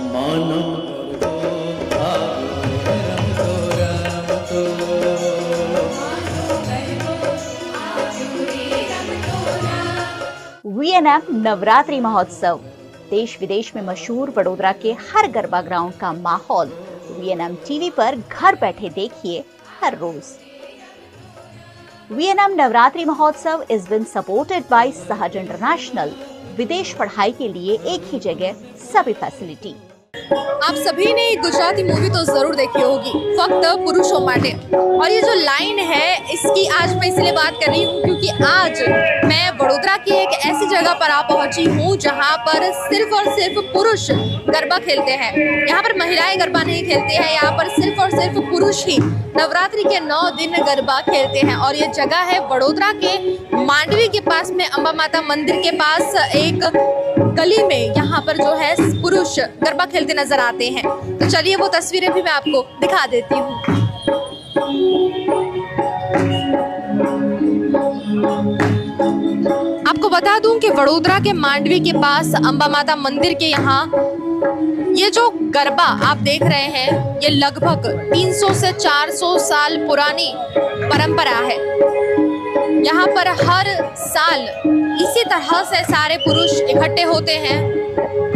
मानो वीएनएम नवरात्रि महोत्सव। देश विदेश में मशहूर वडोदरा के हर गरबा ग्राउंड का माहौल वीएनएम टीवी पर घर बैठे देखिए हर रोज। वीएनएम नवरात्रि महोत्सव इज बिन सपोर्टेड बाय सहज इंटरनेशनल। विदेश पढ़ाई के लिए एक ही जगह सभी फैसिलिटी। आप सभी ने गुजराती मूवी तो जरूर देखी होगी, फक्त पुरुषों माटे। और ये जो लाइन है इसकी आज मैं इसलिए बात कर रही हूँ क्योंकि आज मैं वडोदरा की एक ऐसी जगह पर आ पहुंची हूँ जहाँ पर सिर्फ और सिर्फ पुरुष गरबा खेलते हैं। यहाँ पर महिलाएं गरबा नहीं खेलते हैं, यहाँ पर सिर्फ और सिर्फ पुरुष ही नवरात्रि के 9 दिन गरबा खेलते हैं। और ये जगह है वडोदरा के मांडवी के पास में, अंबा माता मंदिर के पास एक गली में। यहाँ पर जो है पुरुष गरबा खेलते नजर आते हैं। तो चलिए वो तस्वीरें भी मैं आपको दिखा देती हूँ। आपको बता दूं कि वडोदरा के मांडवी के पास अंबा माता मंदिर के यहाँ ये जो गरबा आप देख रहे हैं ये लगभग 300 से 400 साल पुरानी परंपरा है। यहाँ पर हर साल इसी तरह से सारे पुरुष इकट्ठे होते हैं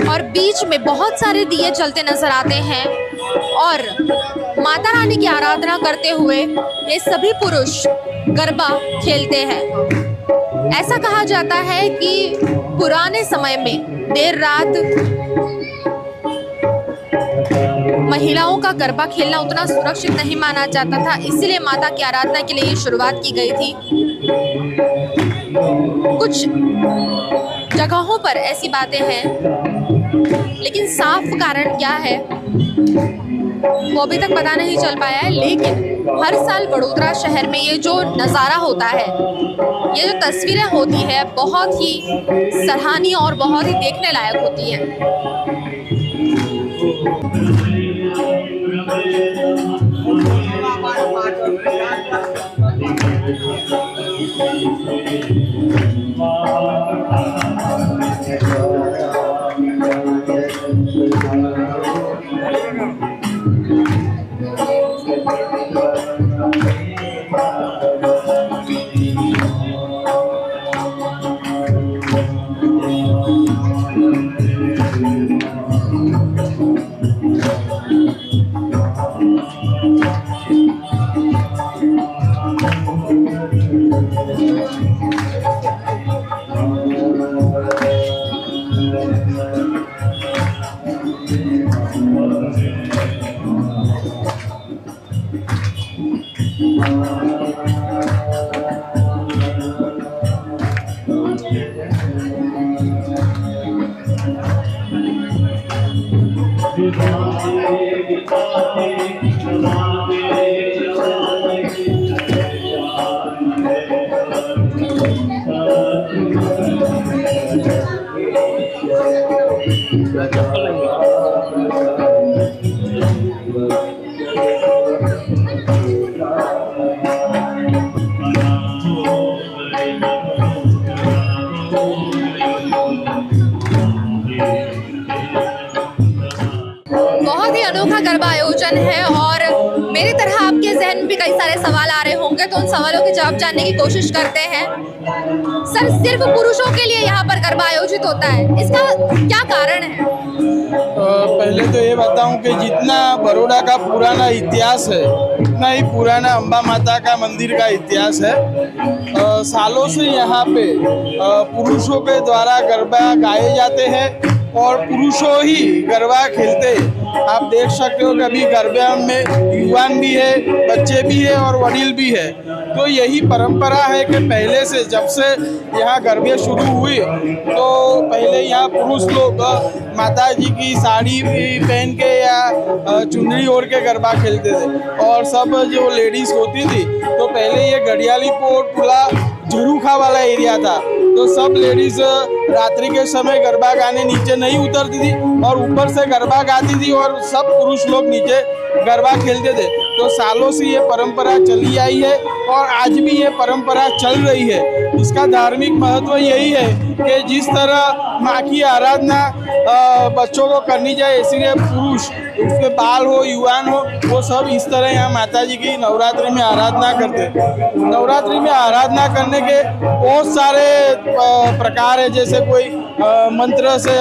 और बीच में बहुत सारे दिए जलते नजर आते हैं और माता रानी की आराधना करते हुए ये सभी पुरुष गरबा खेलते हैं। ऐसा कहा जाता है कि पुराने समय में देर रात महिलाओं का गरबा खेलना उतना सुरक्षित नहीं माना जाता था, इसलिए माता की आराधना के लिए ये शुरुआत की गई थी। कुछ जगहों पर ऐसी बातें हैं, लेकिन साफ कारण क्या है वो अभी तक पता नहीं चल पाया है। लेकिन हर साल वडोदरा शहर में ये जो नज़ारा होता है, ये जो तस्वीरें होती है, बहुत ही सराहनीय और बहुत ही देखने लायक होती हैं। बहुत ही अनोखा गरबा आयोजन है और मेरी तरह आपके जहन में भी कई सारे सवाल आ रहे होंगे, तो उन सवालों के जवाब जानने की कोशिश करते हैं। सर, सिर्फ पुरुषों के लिए यहाँ पर गरबा आयोजित होता है, इसका क्या कारण है? पहले तो ये बताऊं कि जितना बड़ौदा का पुराना इतिहास है उतना ही पुराना अंबा माता का मंदिर का इतिहास है। सालों से यहाँ पे पुरुषों के द्वारा गरबा गाए जाते हैं और पुरुषों ही गरबा खेलते हैं। आप देख सकते हो कि अभी गरबा में युवान भी है, बच्चे भी है और वडील भी है। तो यही परंपरा है कि पहले से जब से यहाँ गरबे शुरू हुए तो पहले यहाँ पुरुष लोग माता जी की साड़ी पहन के या चुनरी ओढ़ के गरबा खेलते थे और सब जो लेडीज होती थी, तो पहले ये गढ़ियाली पोर्ट पुला झरूखा वाला एरिया था, तो सब लेडीज रात्रि के समय गरबा गाने नीचे नहीं उतरती थी और ऊपर से गरबा गाती थी और सब पुरुष लोग नीचे गरबा खेलते थे। तो सालों से ये परंपरा चली आई है और आज भी ये परंपरा चल रही है। इसका धार्मिक महत्व यही है कि जिस तरह माँ की आराधना बच्चों को करनी चाहिए, इसलिए पुरुष, उसके बाल हो, युवान हो, वो सब इस तरह यहाँ माता जी की नवरात्रि में आराधना करते हैं। नवरात्रि में आराधना करने के बहुत सारे प्रकार है, जैसे कोई मंत्र से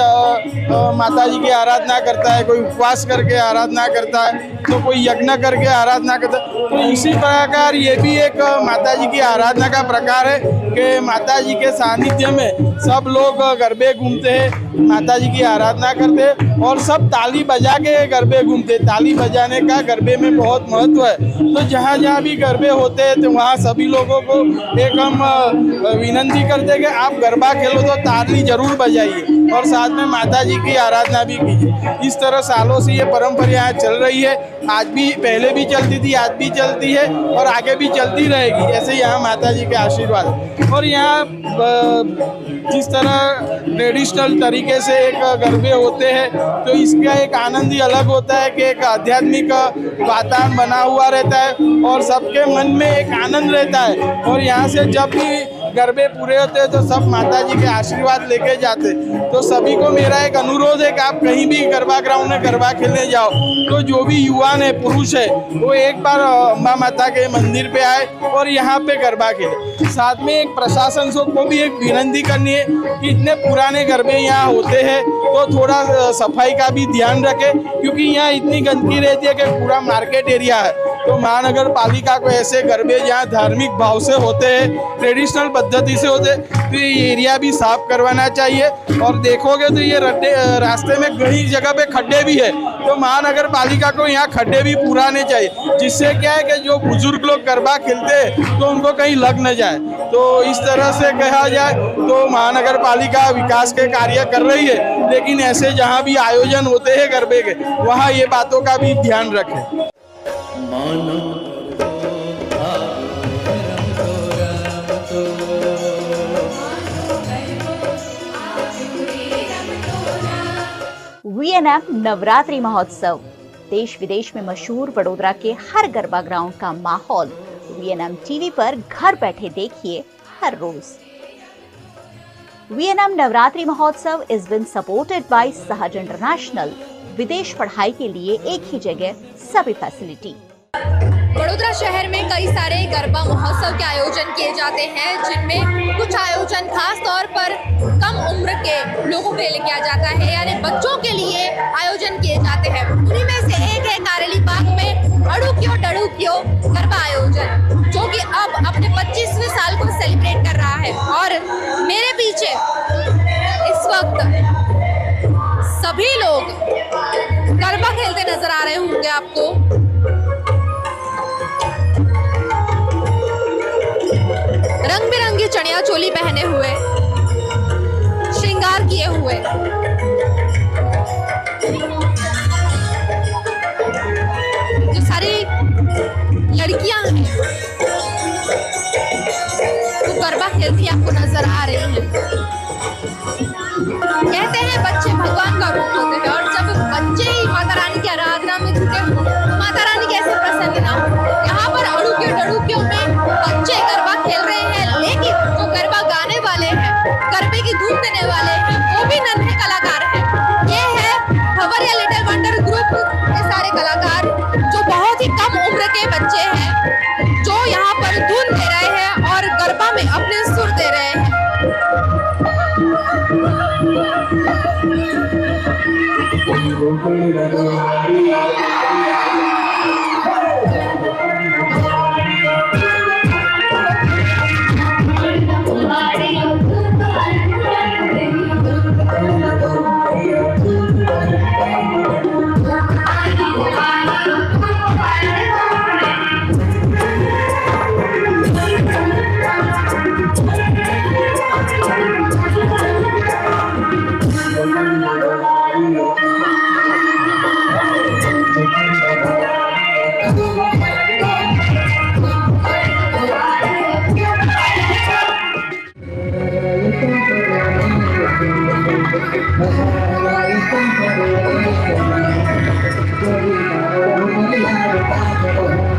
माता जी की आराधना करता है, कोई उपवास करके आराधना करता है, तो कोई यज्ञ करके आराधना करता है। तो इसी प्रकार ये भी एक माता जी की आराधना का प्रकार है कि माता जी के सानिध्य में सब लोग गरबे घूमते हैं, माता जी की आराधना करते हैं और सब ताली बजा के गरबे घूमते हैं। ताली बजाने का गरबे में बहुत महत्व है। तो जहाँ जहाँ भी गरबे होते हैं तो वहाँ सभी लोगों को एक हम विनती करते हैं कि आप गरबा खेलो तो ताली जरूर बजाइए और साथ में माता जी की आराधना भी कीजिए। इस तरह सालों से ये परंपरा यहाँ चल रही है। आज भी, पहले भी चलती थी, आज भी चलती है और आगे भी चलती रहेगी। ऐसे यहाँ माता जी के आशीर्वाद है। और यहाँ जिस तरह ट्रेडिशनल तरीके से एक गरबे होते हैं तो इसका एक आनंद ही अलग होता है कि एक आध्यात्मिक वातावरण बना हुआ रहता है और सबके मन में एक आनंद रहता है। और यहाँ से जब भी गरबे पूरे होते हैं तो सब माता जी के आशीर्वाद लेके जाते। तो सभी को मेरा एक अनुरोध है कि आप कहीं भी गरबा ग्राउंड में गरबा खेलने जाओ तो जो भी युवान है, पुरुष है, वो एक बार अम्बा माता के मंदिर पे आए और यहाँ पे गरबा खेले। साथ में एक प्रशासन को भी एक विनती करनी है कि इतने पुराने गरबे यहाँ होते हैं तो थोड़ा सफाई का भी ध्यान रखें, क्योंकि यहाँ इतनी गंदगी रहती है कि पूरा मार्केट एरिया है। तो महानगर पालिका को ऐसे गरबे जहाँ धार्मिक भाव से होते हैं, ट्रेडिशनल पद्धति से होते हैं, तो ये एरिया भी साफ करवाना चाहिए। और देखोगे तो ये रास्ते में कई जगह पे खड्डे भी है, तो महानगर पालिका को यहाँ खड्डे भी पुराने चाहिए, जिससे क्या है कि जो बुजुर्ग लोग गरबा खेलते हैं तो उनको कहीं लग न जाए। तो इस तरह से कहा जाए तो महानगर पालिका विकास के कार्य कर रही है, लेकिन ऐसे जहाँ भी आयोजन होते हैं गरबे के, वहाँ ये बातों का भी ध्यान रखें। वीएनएम नवरात्रि महोत्सव, देश विदेश में मशहूर वडोदरा के हर गरबा ग्राउंड का माहौल वीएनएम टीवी पर घर बैठे देखिए हर रोज। वीएनएम नवरात्रि महोत्सव इज बिन सपोर्टेड बाय सहज इंटरनेशनल। विदेश पढ़ाई के लिए एक ही जगह सभी फैसिलिटी। वडोदरा शहर में कई सारे गरबा महोत्सव के आयोजन किए जाते हैं, जिनमें कुछ आयोजन खास तौर पर कम उम्र के लोगों के लिए किया जाता है, यानी बच्चों के लिए आयोजन किए जाते हैं। उन्हीं में से एक है कारेली बाग में अड़ूकियो डड़ूकियो गरबा आयोजन, जो कि अब अपने 25वें साल को सेलिब्रेट कर रहा है। और मेरे पीछे इस वक्त सभी लोग गरबा खेलते नजर आ रहे होंगे आपको। रंग बिरंगी चनिया चोली पहने हुए, श्रृंगार किए हुए, जो सारी लड़कियां हैं वो गरबा खेलती आपको नजर आ रही हैं। कहते हैं बच्चे भगवान का रूप होते हैं, और जब बच्चे ही माता रानी की आराधना में जुटे हो, माता रानी कैसे प्रसन्न ना हो। यहाँ पर अड़ूकियों डड़ूकियों में बच्चे गरबा खेल रहे हैं, लेकिन जो गरबा गाने वाले हैं, गरबे की धूम देने वाले हैं, वो भी नन्हे कलाकार हैं। ये है खबरिया लिटिल वंडर ग्रुप के सारे कलाकार, जो बहुत ही कम उम्र के बच्चे हैं, जो यहाँ पर धुन दे रहे हैं और गरबा में अपने सुर दे रहे हैं। Thank you.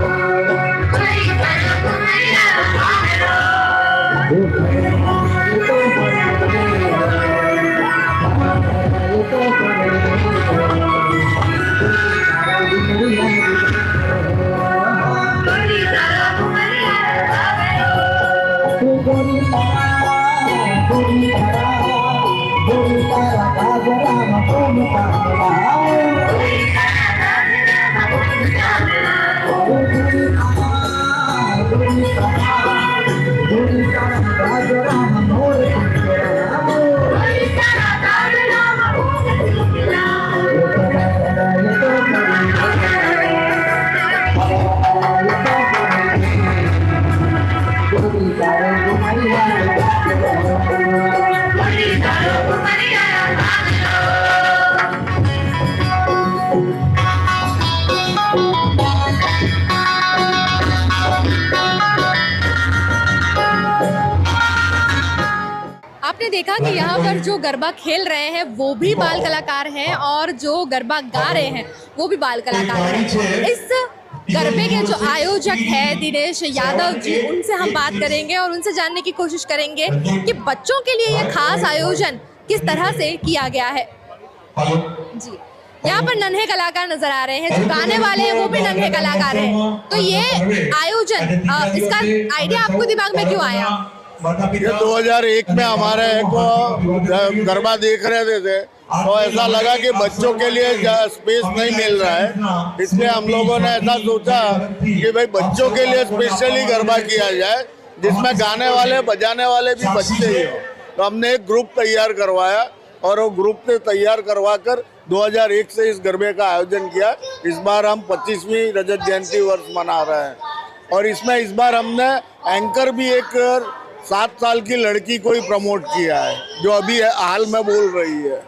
आपने देखा कि यहाँ पर जो गरबा खेल रहे हैं वो भी बाल कलाकार हैं और जो गरबा गा रहे हैं वो भी बाल कलाकार हैं। इस गरबे के जो आयोजक है दिनेश यादव जी, उनसे हम बात करेंगे और उनसे जानने की कोशिश करेंगे कि बच्चों के लिए ये खास आयोजन किस तरह से किया गया है। जी, यहाँ पर नन्हे कलाकार नजर आ रहे हैं, जो गाने वाले हैं वो भी नन्हे कलाकार हैं। तो ये आयोजन, इसका आइडिया आपको दिमाग में क्यों आया? ये 2001 में हमारे को गरबा देख रहे थे तो ऐसा लगा कि बच्चों के लिए स्पेस नहीं मिल रहा है, इसलिए हम लोगों ने ऐसा सोचा कि भाई बच्चों के लिए स्पेशली गरबा किया जाए जिसमें गाने वाले बजाने वाले भी बच्चे ही हो। तो हमने एक ग्रुप तैयार करवाया और वो ग्रुप से तैयार करवा कर 2001 से इस गरबे का आयोजन किया। इस बार हम 25वीं रजत जयंती वर्ष मना रहे हैं और इसमें इस बार हमने एंकर भी एक 7 साल की लड़की को ही प्रमोट किया है जो अभी हाल में बोल रही है।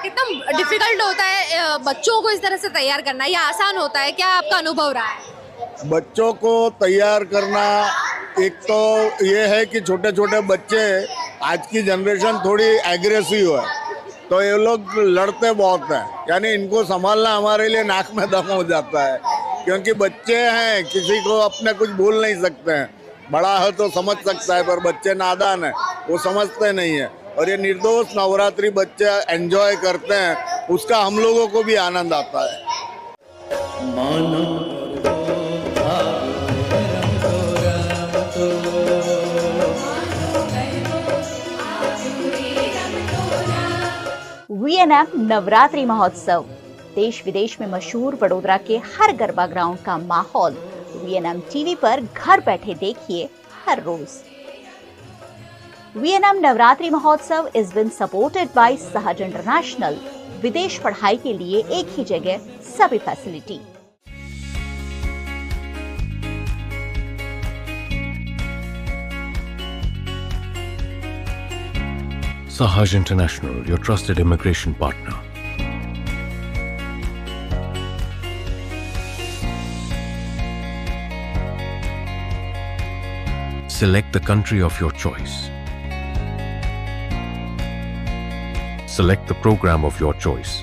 कितना डिफिकल्ट होता है बच्चों को इस तरह से तैयार करना, या आसान होता है? क्या आपका अनुभव रहा है? बच्चों को तैयार करना, एक तो ये है कि छोटे छोटे बच्चे, आज की जनरेशन थोड़ी एग्रेसिव है तो ये लोग लड़ते बहुत हैं, यानी इनको संभालना हमारे लिए नाक में दम हो जाता है, क्योंकि बच्चे हैं, किसी को अपने कुछ बोल नहीं सकते हैं। बड़ा है तो समझ सकता है पर बच्चे नादान है, वो समझते नहीं है। और ये निर्दोष नवरात्रि बच्चे एंजॉय करते हैं, उसका हम लोगों को भी आनंद आता है। वीएनएम नवरात्रि महोत्सव, देश विदेश में मशहूर वडोदरा के हर गरबा ग्राउंड का माहौल वीएनएम टीवी पर घर बैठे देखिए हर रोज। वीएनएम नवरात्रि महोत्सव इज बिन सपोर्टेड बाय सहज इंटरनेशनल। विदेश पढ़ाई के लिए एक ही जगह सभी facility. Sahaj International, your trusted immigration partner. Select the country of your choice. Select the program of your choice.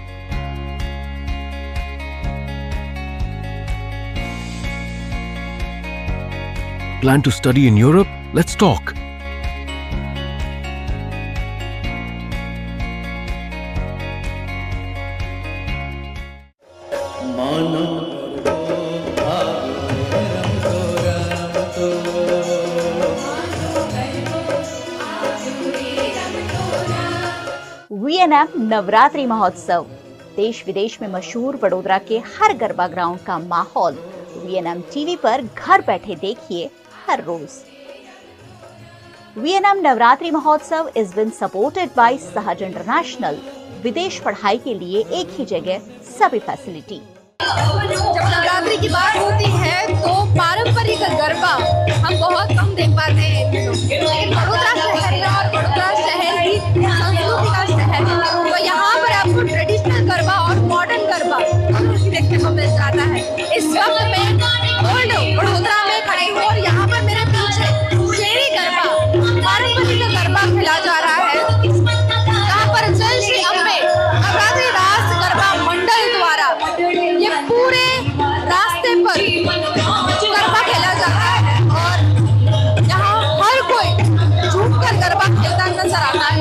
Plan to study in Europe? Let's talk. VNM Navratri महोत्सव, देश विदेश में मशहूर वडोदरा के हर गरबा ग्राउंड का माहौल वीएनएम टीवी पर घर बैठे देखिए हर रोज। वीएनएम नवरात्रि महोत्सव इज बिन सपोर्टेड बाय सहज इंटरनेशनल। विदेश पढ़ाई के लिए एक ही जगह सभी फैसिलिटी। जब नवरात्रि की बात होती है तो पारंपरिक गरबा हम बहुत कम देख पाते हैं, लेकिन वडोदरा शहर है और वडोदरा शहर ही संस्कृति का शहर है, तो यहाँ पर आपको ट्रेडिशनल गरबा और मॉडर्न गरबा देखने को मिल जाता है। इस वक्त मैं ओल्ड वडोदरा में खड़ी हूँ और यहाँ पर मेरे पीछे शेरी गरबा, पारंपरिक गरबा खेला जा रहा है, यहाँ पर जय श्री अम्बे नवरात्रि रास गरबा मंडल द्वारा ये पूरे रास्ते पर गरबा खेला जाता है और यहाँ हर कोई झूमकर गरबा खेलता नजर आता है।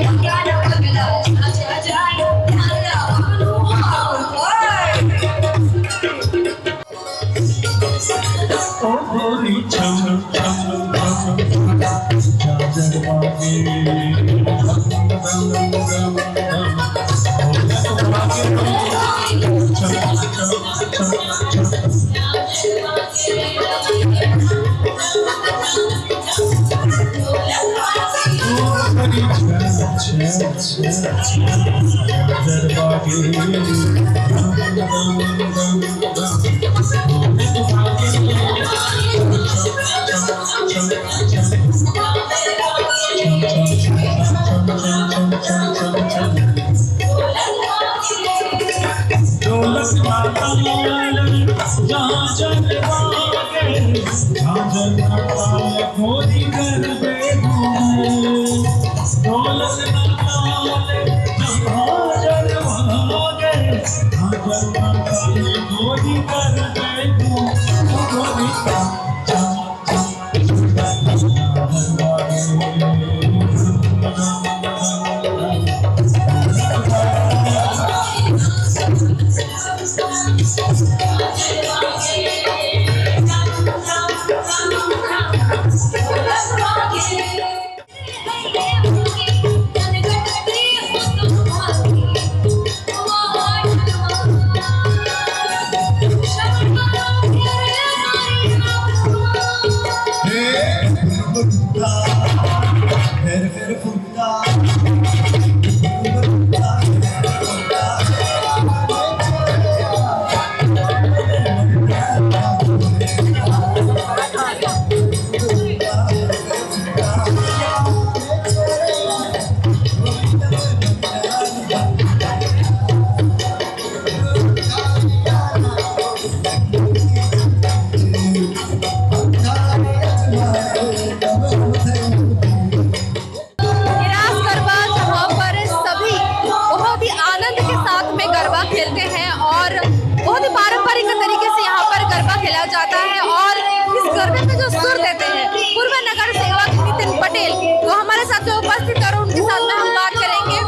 जाता है और इस गरबे में जो सुर देते हैं पूर्व नगर सेवक नितिन पटेल, तो हमारे साथ जो उपस्थित है उनके साथ में हम बात करेंगे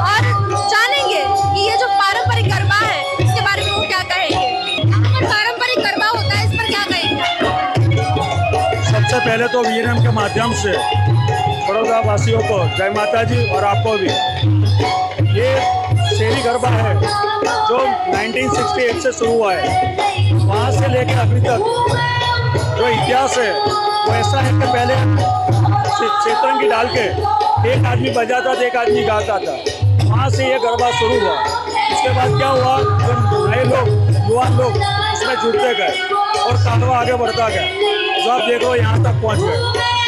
और जानेंगे कि ये जो पारंपरिक गरबा है इसके बारे में वो क्या कहेंगे। पारंपरिक गरबा होता है, इस पर क्या कहेंगे? सबसे पहले तो वीएनएम के माध्यम से बड़ौदा वासियों को जय माता जी और आपको भी। ये शेरी गरबा है जो 1968 से शुरू हुआ है, वहाँ से लेकर अभी तक जो इतिहास है वो ऐसा है कि पहले क्षेत्रंगी डाल के एक आदमी बजाता था, एक आदमी गाता था, वहाँ से ये गरबा शुरू हुआ। उसके बाद क्या हुआ, जो नए लोग, युवा लोग इसमें जुड़ते गए और कारवा आगे बढ़ता गया, जो आप देख लो यहाँ तक पहुँच गए।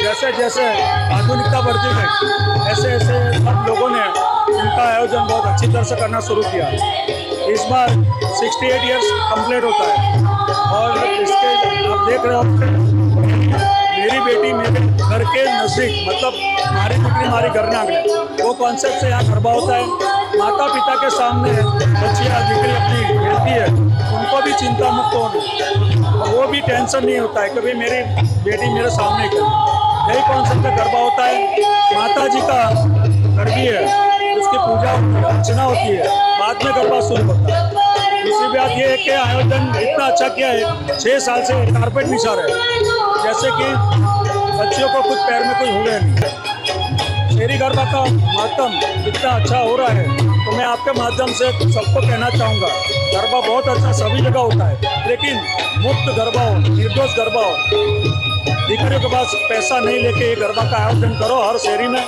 जैसे जैसे आधुनिकता बढ़ती गई ऐसे ऐसे सब लोगों ने इनका आयोजन बहुत अच्छी तरह से करना शुरू किया। इस बार 68 इयर्स कंप्लीट होता है और इसके आप देख रहे हो मेरी बेटी मेरे घर के नज़दीक, मतलब हमारी दिकरी हमारी घर में आगे, वो कॉन्सेप्ट से यहाँ गरबा होता है। माता पिता के सामने बच्चियाँ दिकरी अपनी खेलती है, उनको भी चिंता मुक्त होना, वो भी टेंशन नहीं होता है कभी मेरी बेटी मेरे सामने खेले। यही कॉन्सेप्ट का गरबा होता है। माता जी का गरबी है, उसकी पूजा अर्चना होती है, बाद में गरबा शुरू होता है। दूसरी बात ये है कि आयोजन इतना अच्छा किया है, 6 साल से कारपेट बिछा रहे हैं, जैसे कि बच्चियों को कुछ पैर में कोई हुए नहीं। शेरी गरबा का महत्व इतना अच्छा हो रहा है, तो मैं आपके माध्यम से सबको कहना चाहूँगा, गरबा बहुत अच्छा सभी जगह होता है, लेकिन मुक्त गरबा हो, निर्दोष गरबा हो। दीकरियों के पास पैसा नहीं लेके ये गरबा का आयोजन करो हर शहरी में,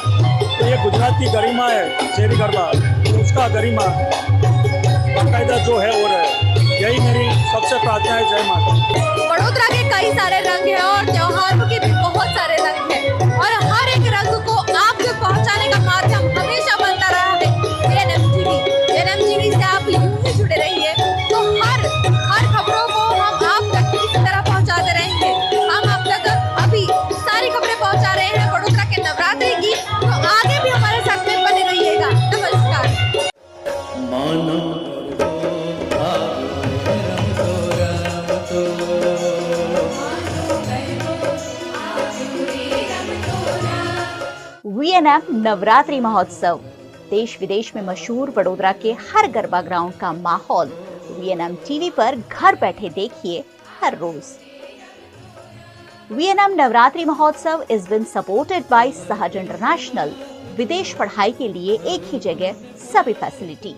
तो ये गुजरात की गरिमा है शेरी गरबा, तो उसका गरिमा बाकायदा जो है वो रहे। यही मेरी सबसे प्रार्थना है। जय माता। बड़ोदरा के कई सारे रंग हैं और त्योहारों के भी बहुत सारे रंग हैं और हर एक रंग को आप तक पहुंचाने का माध्यम हमेशा बनता रहा है वीएनएम टीवी से आप यूं ही जुड़े रहिए, तो हर खबरों को हम आप तक इस तरह पहुंचाते रहेंगे। हम आप तक अभी सारी खबरें पहुंचा रहे हैं बड़ोदरा के नवरात्रि की, तो आगे भी हमारे साथ में बने रहिएगा। नमस्कार। वीएनएम नवरात्रि महोत्सव, देश विदेश में मशहूर बड़ोदरा के हर गरबा ग्राउंड का माहौल वीएनएम टीवी पर घर बैठे देखिए हर रोज। वीएनएम नवरात्रि महोत्सव इज बिन सपोर्टेड बाय सहज इंटरनेशनल। विदेश पढ़ाई के लिए एक ही जगह सभी फैसिलिटी।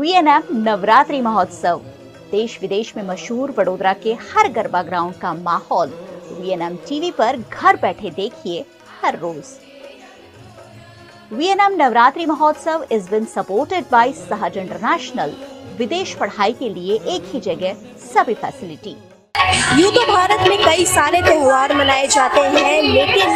वीएनएम नवरात्रि महोत्सव, देश विदेश में मशहूर वडोदरा के हर गरबा ग्राउंड का माहौल वीएनएम टीवी पर घर बैठे देखिए हर रोज। वीएनएम नवरात्रि महोत्सव इज बिन सपोर्टेड बाय सहज इंटरनेशनल। विदेश पढ़ाई के लिए एक ही जगह सभी फैसिलिटी। यूँ तो भारत में कई सारे त्यौहार मनाए जाते हैं, लेकिन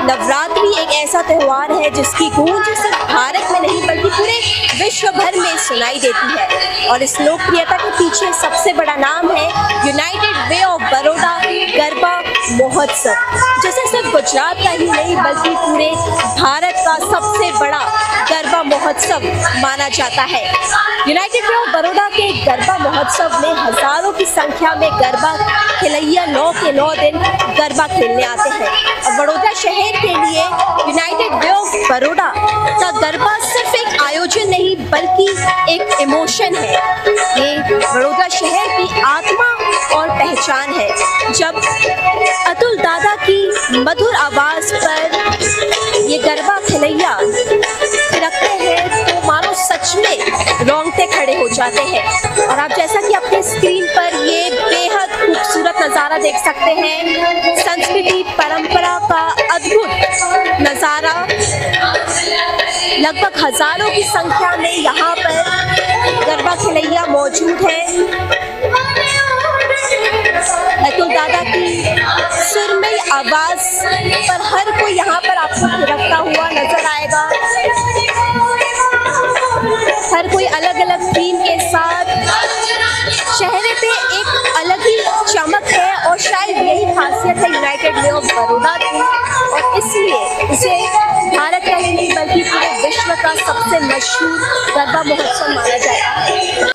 नवरात्रि एक ऐसा त्यौहार है जिसकी गूंज सिर्फ भारत में नहीं बल्कि पूरे विश्व भर में सुनाई देती है। और इस लोकप्रियता के पीछे सबसे बड़ा नाम है United way of Baroda garba महोत्सव, जिसे सिर्फ गुजरात का ही नहीं बल्कि पूरे भारत का सबसे बड़ा गरबा महोत्सव माना जाता है। यूनाइटेड वे ऑफ बड़ौदा के गरबा महोत्सव में हजारों की संख्या में गरबा खिलैया 9 के 9 दिन गरबा खेलने आते हैं। और बड़ौदा शहर के लिए यूनाइटेड वे ऑफ बड़ौदा का गरबा सिर्फ एक आयोजन नहीं बल्कि एक इमोशन है। ये बड़ौदा शहर की आत्मा और पहचान है। जब अतुल दादा की मधुर आवाज पर ये गरबा खिलैया थिरकते हैं तो मानो सच में रोंगटे खड़े हो जाते हैं। और आप जैसा कि अपने स्क्रीन पर ये बेहद खूबसूरत नज़ारा देख सकते हैं, संस्कृति परंपरा का अद्भुत नज़ारा। लगभग हजारों की संख्या में यहाँ पर गरबा खिलैया मौजूद है। अतुल दादा की सुरमई आवाज पर हर कोई यहाँ पर आपको थिरकता हुआ नजर आएगा। हर कोई अलग अलग थीम के साथ चेहरे पे एक अलग ही चमक है और शायद यही खासियत है यूनाइटेड वे ऑफ बड़ौदा की, और इसलिए इसे भारत का ही नहीं बल्कि पूरे विश्व का सबसे मशहूर गरबा महोत्सव माना जाता है।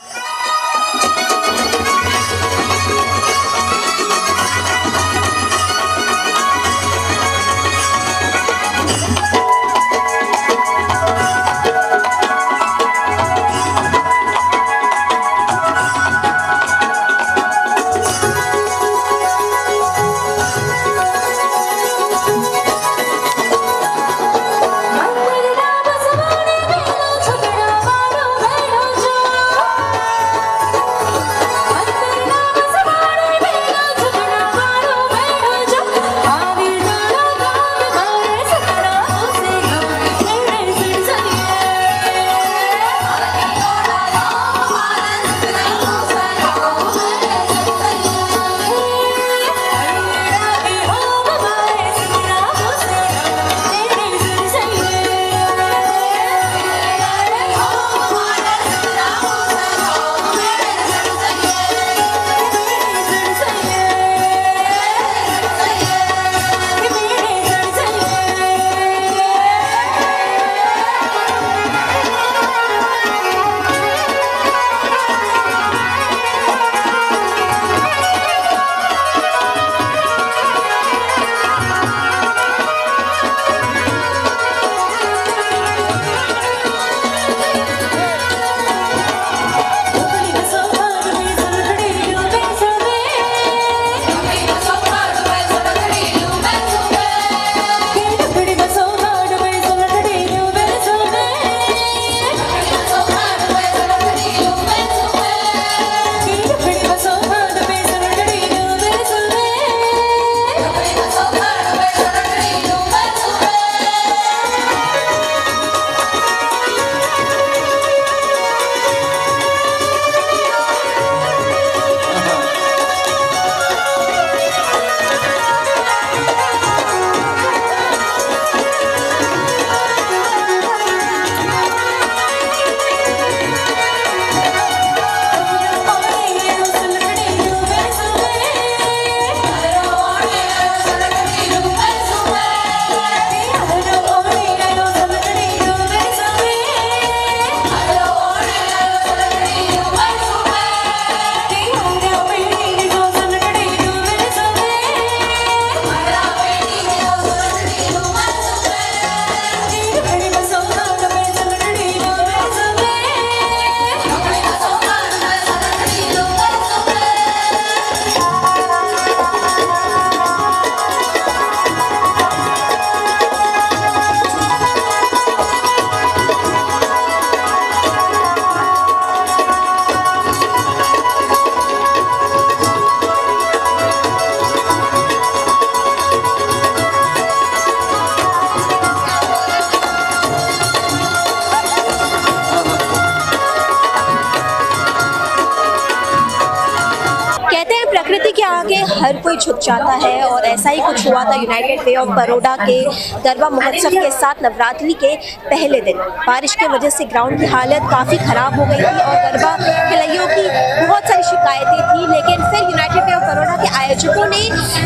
हर कोई झुक जाता है और ऐसा ही कुछ हुआ था यूनाइटेड वे ऑफ बड़ौदा के गरबा महोत्सव के साथ नवरात्रि के पहले दिन। बारिश की वजह से ग्राउंड की हालत काफ़ी ख़राब हो गई थी और गरबा खिलाड़ियों की बहुत सारी शिकायतें थी, लेकिन फिर यूनाइटेड वे ऑफ बड़ौदा के आयोजकों ने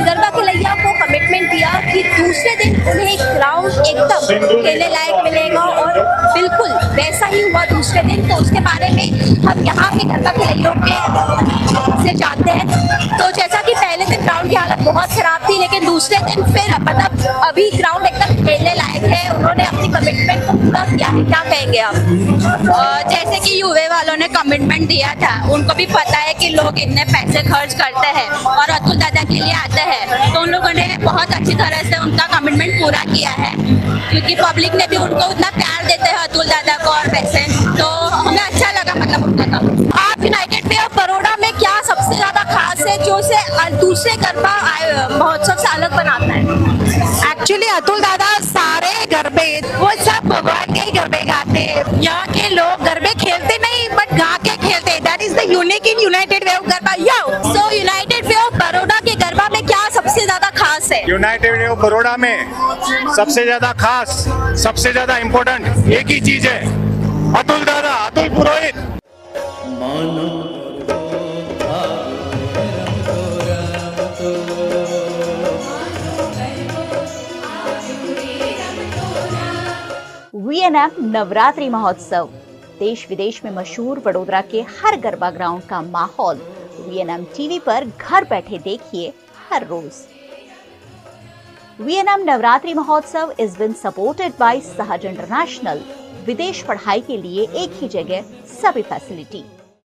गरबा खिलाड़ियों को कमिटमेंट दिया कि दूसरे दिन उन्हें ग्राउंड एकदम खेलने लायक मिलेगा और बिल्कुल वैसा ही हुआ दूसरे दिन। तो उसके बारे में हम यहाँ के गरबा खिलाड़ियों के से जानते हैं। तो जैसा कि पहले दिन ग्राउंड की हालत बहुत खराब थी, लेकिन दूसरे दिन फिर मतलब अभी ग्राउंड एकदम खेलने लायक है, उन्होंने अपनी कमिटमेंट को पूरा किया है। क्या कहेंगे आप? जैसे कि यूवे वालों ने कमिटमेंट दिया था, उनको भी पता है कि लोग इतने पैसे खर्च करते हैं और अतुल दादा के लिए आते हैं, तो उन लोगों ने बहुत अच्छी तरह से उनका कमिटमेंट पूरा किया है, क्योंकि पब्लिक ने भी उनको उतना प्यार देते हैं अतुल दादा को और वैसे, तो हमें अच्छा लगा मतलब उनका काम। आप यूनाइटेड वे ऑफ बड़ौदा में क्या सबसे ज्यादा खास है जो उसे दूसरे गरबा महोत्सव से अलग बनाता है? एक्चुअली अतुल दादा सारे गरबे वो सब भगवान के ही गरबे गाते हैं। यहाँ के लोग गरबे खेलते नहीं बट गा के खेलते हैं। That is the unique in United way of garba. So United way of Baroda के गरबा में क्या सबसे ज्यादा खास है? यूनाइटेड वे ऑफ बड़ौदा में सबसे ज्यादा खास, सबसे ज्यादा इम्पोर्टेंट एक ही चीज है, अतुल दादा, अतुल पुरोहित। वीएनएम नवरात्रि महोत्सव, देश विदेश में मशहूर वडोदरा के हर गरबा ग्राउंड का माहौल वीएनएम टीवी पर घर बैठे देखिए हर रोज। वीएनएम नवरात्रि महोत्सव इज बिन सपोर्टेड बाय सहज इंटरनेशनल। विदेश पढ़ाई के लिए एक ही जगह सभी फैसिलिटी।